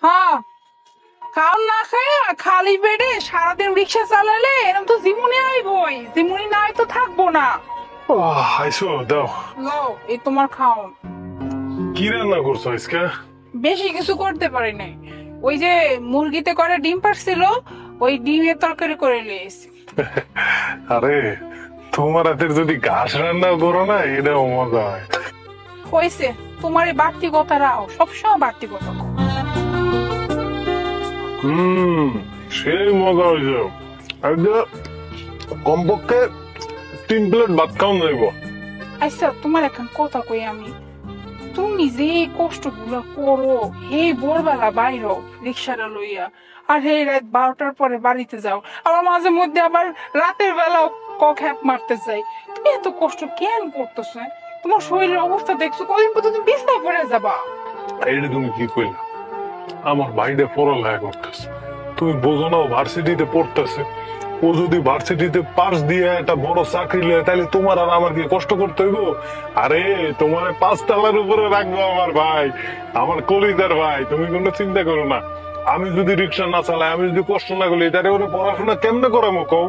হ্যাঁ, খাওন না খায় খালি পেটে সারাদিন রিক্সা চালালে এরকম তো জীবনে আইবই, জীবনে না তো থাকবো না। আইসো দাও। লও, এই তোমার খাওন। কি রান্না করছো আজকে? বেশি কিছু করতে পারি নাই, ওই যে মুরগিতে করে ডিম পারছিল, ওই ডিমের তরকারি করে নিয়েছি। আরে তোমার হাতের যদি ঘাস রান্না করো না, এটাও মজা হয়। হয়েছে, তোমার এই বাড়তি কথা রাও, সবসময় বাড়তি কথা। সেই মজা হয়েছে। কমপক্ষে 3 প্লেট ভাত খাওয়া যাইব। আচ্ছা, তোমার এখন কথা কই আমি, তুমি যে কষ্ট গুলা করো, হে ভোরবেলা বাইরো রিক্সাটা লইয়া, আর হে রাত 12টার পরে বাড়িতে যাও, আবার মাঝে মধ্যে আবার রাতের বেলা খ্যাপ মারতে যাই, তুমি এত কষ্ট কেন করতেছ? তোমার শরীরের অবস্থা দেখছো, কদিন পর তুমি বিছনায় পড়ে যাবা। এইটা তুমি কি কইলা? আমার ভাইটা পড়ালেখা করতেছে, তুমি বোঝো না, ভার্সিটিতে পড়তেছে। ও যদি ভার্সিটিতে পাস দিয়ে একটা বড় চাকরি লয়, তাহলে তোমার আর আমার কি কষ্ট করতে হইব? আরে তোমার 5 তলার উপরে রাখবো আমার ভাই, আমার কলিজার ভাই, তুমি কোনো চিন্তা করো না। আমি যদি রিক্সা না চালাই, আমি যদি কষ্ট না করি, তাহলে ওরা পড়াশোনা কেমনে করামো কও?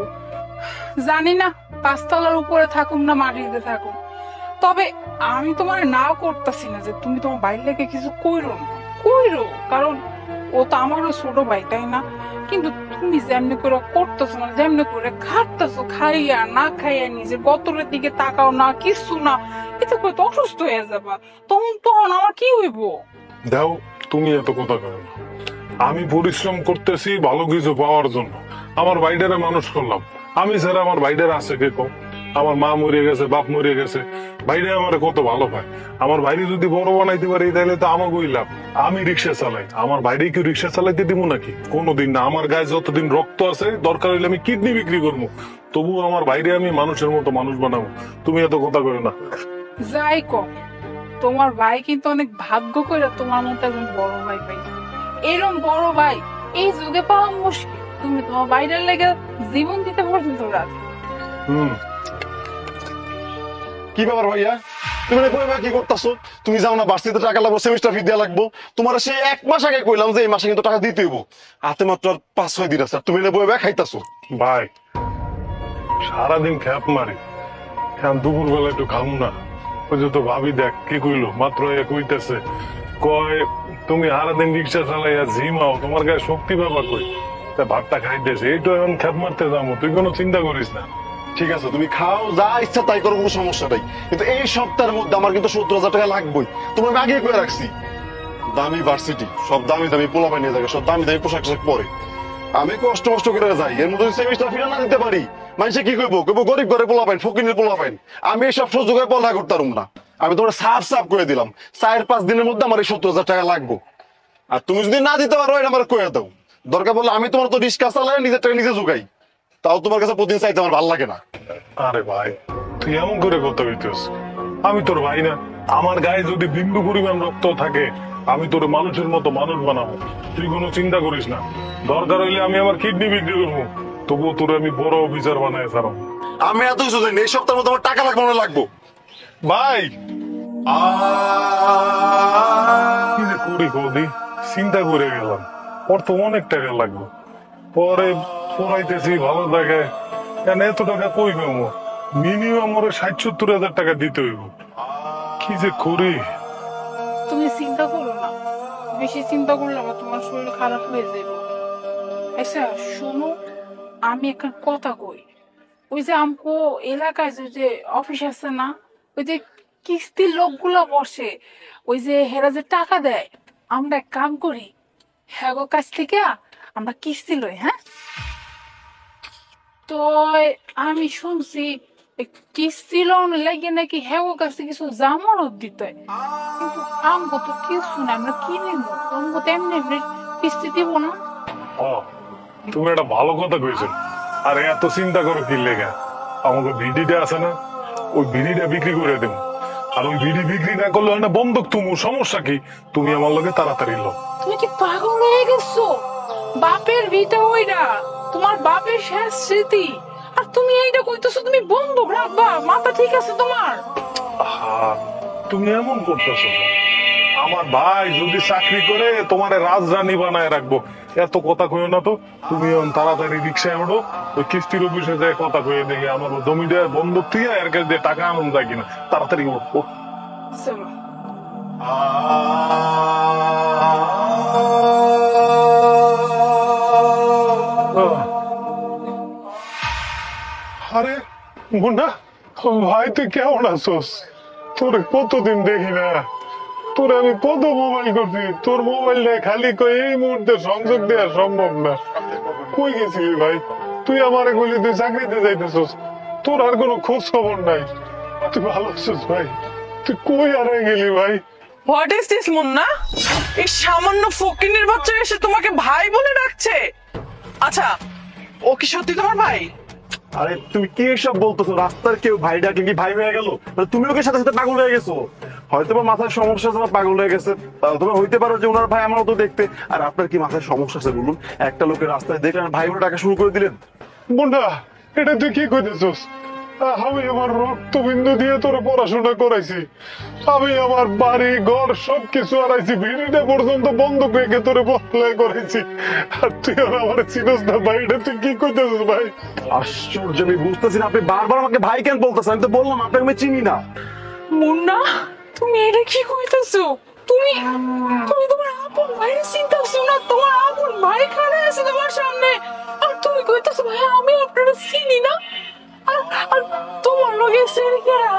জানি না 5 তলার উপরে থাকুম না মাটিতে থাকুম, তবে আমি তোমার না করতেছি না যে তুমি তোমার বাইর লেগে কিছু কইরো না, কইরো, কারণ ও তো আমারও ছোট ভাই, তাই না? কিন্তু তুমি যেমনি করে করতেছো না, যেমনি করে খাটতেছো, খাইয়া না খাইয়া নিজের গতরের দিকে তাকাও না, কিছু না, এতে করে তো অসুস্থ হয়ে যাবা। তখন তখন আমার কি হইব? দাও, তুমি এত কথা করো না। আমি পরিশ্রম করতেছি ভালো কিছু পাওয়ার জন্য, আমার ভাইটারে মানুষ করলাম। আমি ছাড়া আমার ভাইটার আছে কে কম? আমার মা মরে গেছে, বাপ মরে গেছে, ভাইটা আমার কত ভালো পায়। আমার ভাইরে যদি বড় বানাইতে পারি, তাহলে তো আমাকেই লাভ। আমি রিক্সা চালাই, আমার ভাইরে কি রিক্সা চালাইতে দিব নাকি? কোনোদিন না। আমার গায়ে যতদিন রক্ত আছে, দরকার হইলে আমি কিডনি বিক্রি করবো, তবু আমার ভাইরে আমি মানুষের মতো মানুষ বানাবো। তুমি এত কথা করো না। যাই কম, তোমার ভাই কিন্তু অনেক ভাগ্য করে তোমার মতো একজন বড় ভাই পাইছে। এরকম বড় ভাই এই যুগে পাওয়া মুশকিল। তুমি তোমার বাইরের লেগে জীবন দিতে পর্যন্ত রাজি। কি ব্যাপার ভাইয়া, তুমি কি করতেছো? তুমি যাও না, ভার্সিটিতে টাকা লাগবো, সেমিস্টার ফি দেওয়া লাগবো। তোমার সেই 1 মাস আগে কইলাম যে এই মাসে কিন্তু টাকা দিতে হইব, হাতে মাত্র 5-6 দিন আছে, তুমি বই খাইতাছো। ভাই সারাদিন খ্যাপ মারি, এখন দুপুর বেলা একটু খামু না? ওই যে তো ভাবি দেখ কি কইলো মাত্র, কইতেছে কয় তুমি সারাদিন রিক্সা চালাইয়া ঝিমাও, তোমার গায়ে শক্তি পাবা কই? তা ভাতটা খাইতেছে, এইটা এখন খ্যাপ মারতে যাবো, তুই কোনো চিন্তা করিস না। ঠিক আছে, তুমি খাও, যা ইচ্ছা তাই করো, কোনো সমস্যা নাই। কিন্তু এই সপ্তাহের মধ্যে আমার কিন্তু 70,000 টাকা লাগবেই। তোমার আমি আগে করে রাখছি। দামি ভার্সিটি, সব দামি দামি পোলাপাই নিয়ে যাবে, সব দামি দামি পোশাক পরে। আমি কষ্ট কষ্ট করে যাই, এর মধ্যে সেমিস্টার ফি না দিতে পারি, মানুষে কি কইবো? কইবো গরিব ঘরে পোলাপাইন, ফকিরের পোলাপাইন। আমি এইসব সুযোগ করে পড়ালেখা করতে পারবো না। আমি তোমার সাফ সাফ করে দিলাম, 4-5 দিনের মধ্যে আমার এই 70,000 টাকা লাগবো। আর তুমি যদি না দিতে পারো, এটা আমার কয়ে দাও। দরকার বললে আমি তোমার তো রিক্সা চালাই, নিজের টাকা নিজে জোগাই, তাও তোমার কাছে প্রতিদিন চাইতে আমার ভালো লাগে না। আরে ভাই, তুই এমন করে কথা হইতেছ? আমি তোর ভাই না? আমার গায়ে যদি বিন্দু পরিমাণ রক্ত থাকে, আমি তোর মানুষের মতো মানুষ বানাবো, তুই কোনো চিন্তা করিস না। দরকার হইলে আমি আমার কিডনি বিক্রি করবো, তবুও তোর আমি বড় অফিসার বানাই ছাড়াবো। আমি এত কিছু জানি, এই সপ্তাহের মধ্যে আমার টাকা লাগবে না লাগবো। ভাই কি যে করি কদি, চিন্তা করে গেলাম, ওর তো অনেক টাকা লাগবে। পরে পড়াইতেছি ভালো জায়গায়, কেন এত টাকা কই পাবো? মিনিমাম ওরে 60-70 হাজার টাকা দিতে হইব। কি যে করি। তুমি চিন্তা করো না, বেশি চিন্তা করলে আবার তোমার শরীর খারাপ হয়ে যাবে। আচ্ছা শোনো, আমি একটা কথা কই, ওই যে আমকো এলাকায় যে অফিস আছে না, ওই যে কিস্তির লোকগুলা বসে, ওই যে হেরা যে টাকা দেয়, আমরা এক কাম করি, হ্যাঁ কাছ থেকে আমরা কিস্তি লই। হ্যাঁ, তো আমি শুনছি কিস্তি লোন লাগে নাকি হ্যাঁ কাছে কিছু জামানত দিতে হয়, কিন্তু আমগো তো কিছু না, আমরা কি নিব? আমগো তো এমনি এমনি কিস্তি দিব না। ও, তুমি একটা ভালো কথা কইছো। আর এত চিন্তা করো কি লেগা? আমাকে ভিডিটা আছে না, ওই ভিডিটা বিক্রি করে দেবো। আর ওই ভিডি বিক্রি না করলে না বন্ধক, তুমি সমস্যা কি? তুমি আমার লগে তাড়াতাড়ি লো। তুমি কি পাগল হয়ে গেছো? বাপের ভিটা ওইটা, তোমার বাপের শেষ স্মৃতি, আর তুমি এইটা কইতেছো তুমি বন্ধক রাখবা? মাথা ঠিক আছে তোমার? তুমি এমন করতেছো? আমার ভাই যদি চাকরি করে তোমার রাজরানী বানায় রাখবো। এত কথা কইও না তো, তুমি এখন তাড়াতাড়ি রিক্সায় ওঠো, ওই কিস্তির অফিসে যায় কথা কয়ে দেখি আমার জমিটা বন্ধক তুই এর কাছে দিয়ে টাকা আনন্দ যায় কিনা। তাড়াতাড়ি ওঠো। চলো। আরে মুন্না, ভাই তুই কেমন আছোস? তোর কতদিন দেখি না, তোর আমি কত মোবাইল করছি, তোর মোবাইল নেই খালি কই এই মুহূর্তে সংযোগ দেওয়া সম্ভব না। কই গেছিলি ভাই? তুই আমারে কইলি তুই চাকরিতে যাইতেছস, তোর আর কোনো খোঁজ খবর নাই। তুই ভালো আছিস ভাই? তুই কই হারাই গেলি ভাই? What is this Munna? এই সামান্য ফকিনের বাচ্চা এসে তোমাকে ভাই বলে ডাকছে? আচ্ছা, ও কি সত্যি তোমার ভাই? আরে তুমি কি এসব বলতেছো? রাস্তার কেউ ভাই ডাকলে কি ভাই হয়ে গেল? তুমি ওকে সাথে সাথে পাগল হয়ে গেছো। হয়তো বা মাথার সমস্যা আছে, তোমার পাগল হয়ে গেছে। তোমার হইতে পারো যে ওনার ভাই আমার মতো দেখতে। আর আপনার কি মাথার সমস্যা আছে বলুন? একটা লোকের রাস্তায় দেখলেন ভাই বলে ডাকা শুরু করে দিলেন। মুন্না, এটা তুই কি কইতেছস? আমি আমার রক্তবিন্দু দিয়ে তোর পড়াশোনা করাইছি, আমি আমার বাড়ি ঘর সবকিছু হারাইছি, ভিড়িটা পর্যন্ত বন্ধ রেখে তোরে পড়ালেখা করাইছি, আর তুই আর আমার চিনস না ভাই? এটা তুই কি কইতেছিস ভাই? আশ্চর্য, আমি বুঝতেছি না আপনি বারবার আমাকে ভাই কেন বলতেছেন। আমি তো বললাম আপনাকে আমি চিনি না। মুন্না, তুমি এটা কি কইতেছো? তুমি তুমি তোমার আপন ভাইয়ের চিন্তা করছো না? তোমার আপন ভাই খাড়া আছে তোমার সামনে, আর তুমি কইতেছো ভাই আমি আপনারা চিনি না? আর আর তোমার লগে সেরিকেরা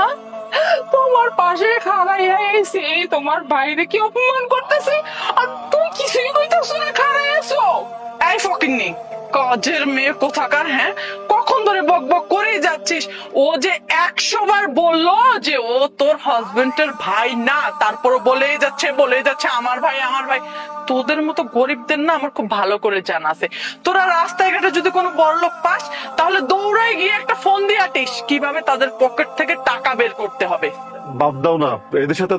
তোমার পাশে খাড়াইয়া এসে তোমার বাইরে কি অপমান করতেছে, আর তুমি কিছুই কইতেছো না, খাড়াই আছো। এই ফকিন্নি, কাজের মেয়ে কোথাকার, হ্যাঁ? কখন ধরে বক বক করেই যাচ্ছিস? ও যে 100 বার বললো যে ও তোর হাজবেন্ডের ভাই না, তারপর বলেই যাচ্ছে আমার ভাই আমার ভাই। তোদের মতো গরিবদের না আমার খুব ভালো করে জানা আছে। তোরা রাস্তায় ঘাটে যদি কোনো বড়লোক পাস, তাহলে দৌড়ায় গিয়ে একটা ফোন দিয়ে আটিস কিভাবে তাদের পকেট থেকে টাকা বের করতে হবে। বাদ দাও না, এদের সাথে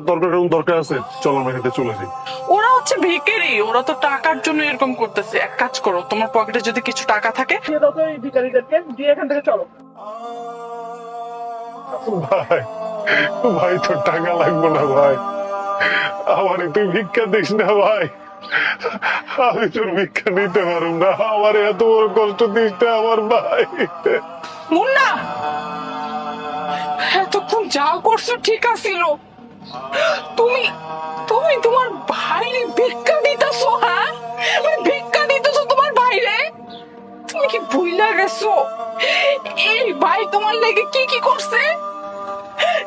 দরকার আছে, চলো আমরা এখানে চলে যাই। ওরা হচ্ছে ভিখারি, ওরা তো টাকার জন্য এরকম করতেছে। এক কাজ করো, তোমার পকেটে যদি কিছু টাকা থাকে ভিখারিদেরকে দিয়ে এখান থেকে চলো। ভাই, ভাই তোর টাকা লাগবে না ভাই, আমার তুই ভিক্ষা দিস না ভাই, আমি তোর ভিক্ষা নিতে পারব না, আমার এত বড় কষ্ট দিস না আমার ভাই। মুন্না, এতক্ষণ যা করছো ঠিক আছিল, তুমি তুমি তোমার ভাইরে ভিক্ষা দিতেছো? হ্যাঁ, মানে ভিক্ষা দিতেছো তোমার ভাইরে? তুমি কি ভুইলা গেছো এই ভাই তোমার লেগে কি কি করছে?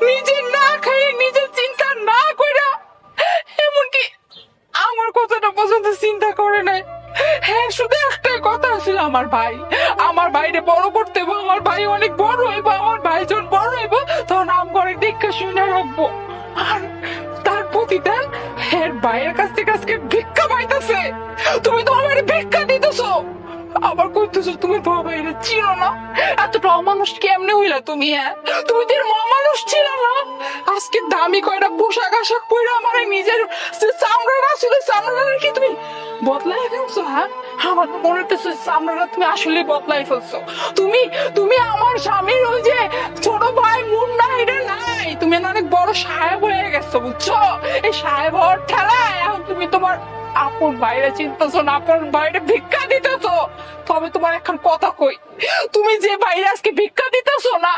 নিজে না খাইয়ে নিজের চিন্তা না কইরা, এমনকি আমার কথাটা পর্যন্ত চিন্তা করে নাই। হ্যাঁ, শুধু একটাই কথা ছিল, আমার ভাইরে বড় করতে হবে, আমার ভাই অনেক বড় হইব, আমার ভাই যখন বড় হইব তখন আম করে দীক্ষা শুনে রাখবো। আর তার প্রতিদান এর ভাইয়ের কাছ থেকে আজকে ভিক্ষা পাইতেছে। তুমি তো আমার ভিক্ষা দিতেছো, আবার কইতেছো তুমি তোমার ভাইরে চিনো না। এতটা অমানুষ কেমনে হইলা তুমি? হ্যাঁ, তুমি তো অমানুষ ছিল না। আজকে দামি কয়টা পোশাক আশাক পরে আমার নিজের চামড়াটা ছিল, চামড়াটা কি তুমি বদলাই ফেলছো? হ্যাঁ, আমার তো মনে হচ্ছে চামড়াটা তুমি আসলে বদলাই ফেলছো। তুমি তুমি আমার স্বামীর ওই যে ছোট ভাই মুন্না, এটা নাই, তুমি অনেক বড় সাহেব হয়ে গেছো, বুঝছো? এই সাহেব হওয়ার ঠেলায় এখন তুমি তোমার আপন বাইরে চিন্তাছো না, আপন বাইরে ভিক্ষা দিতেছো। তবে তোমার এখন কথা কই, তুমি যে বাইরে আজকে ভিক্ষা দিতেছো না,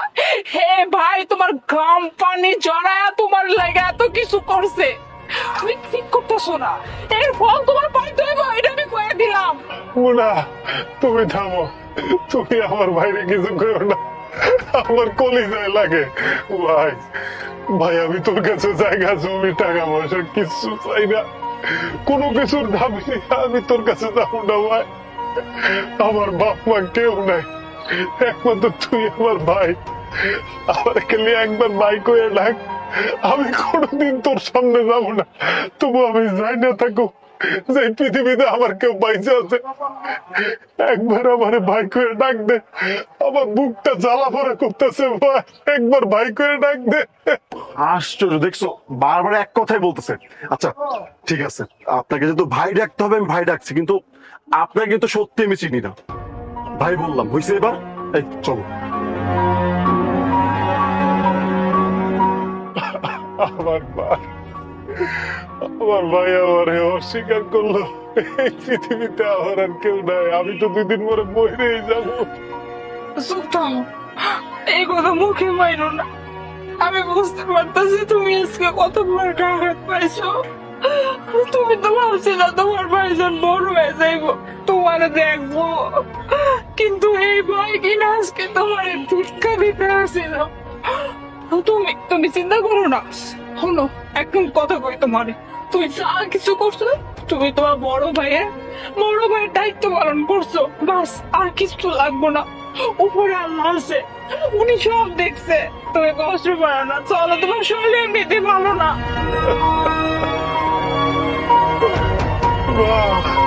হে ভাই তোমার ঘাম পানি জড়ায়া তোমার লাগে এত কিছু করছে, তুমি ঠিক করতেছো না, এর ফল তোমার পাইতে হইব, এটা আমি কয়ে দিলাম। মুন্না, তুমি থামো, তুমি আমার ভাইরে কিছু করো না, আমার কলিজায় লাগে ভাই। ভাই আমি তোর কাছে জায়গা জমি টাকা পয়সা কিছু চাই না, কোনো কিছুর দাবি নেই, আমি তোর কাছে যাবো না ভাই। আমার বাপ মা কেউ নাই, একমাত্র তুই আমার ভাই, আমার খালি একবার ভাই কয়ে ডাক, আমি কোনোদিন তোর সামনে যাবো না। তবু আমি যাই না থাকো যে পৃথিবীতে আমার কেউ বাইচে আছে, একবার আমার ভাই করে ডাক দে, আমার বুকটা জ্বালা পড়া করতেছে ভাই, একবার ভাই করে ডাক দে। আশ্চর্য, দেখছো বারবার এক কথাই বলতেছে। আচ্ছা ঠিক আছে, আপনাকে যেহেতু ভাই ডাকতে হবে আমি ভাই ডাকছি, কিন্তু আপনাকে কিন্তু সত্যি আমি চিনি না। ভাই বললাম, হয়েছে এবার? এই চলো। আমার ভাই আমার ভাই আমারে অস্বীকার করলো। এই পৃথিবীতে আমার আর কেউ নাই, আমি তো 2 দিন পরে মরেই যাবো। চুপ থামো, এই কথা মুখে মাইরো না। আমি বুঝতে পারতেছি তুমি আজকে কত বড় একটা আঘাত পাইছো। তুমি তো ভাবছিলে তোমার ভাইজান বড় হয়ে যাইবো, তোমার দেখবো, কিন্তু এই ভাই কিনা আজকে তোমার ভিক্ষা দিতে আসছিল। তুমি তুমি চিন্তা করো না। শোনো, একদম কথা কই তোমারে, তুমি যা কিছু করছো তুমি তোমার বড় ভাইয়ের দায়িত্ব পালন করছো, বাস আর কিছু লাগবো না। উপরে আল্লাহ আছে, উনি সব দেখছে। তুমি কষ্ট পারো না, চলো, তোমার শরীর এমনিতে ভালো না। বাহ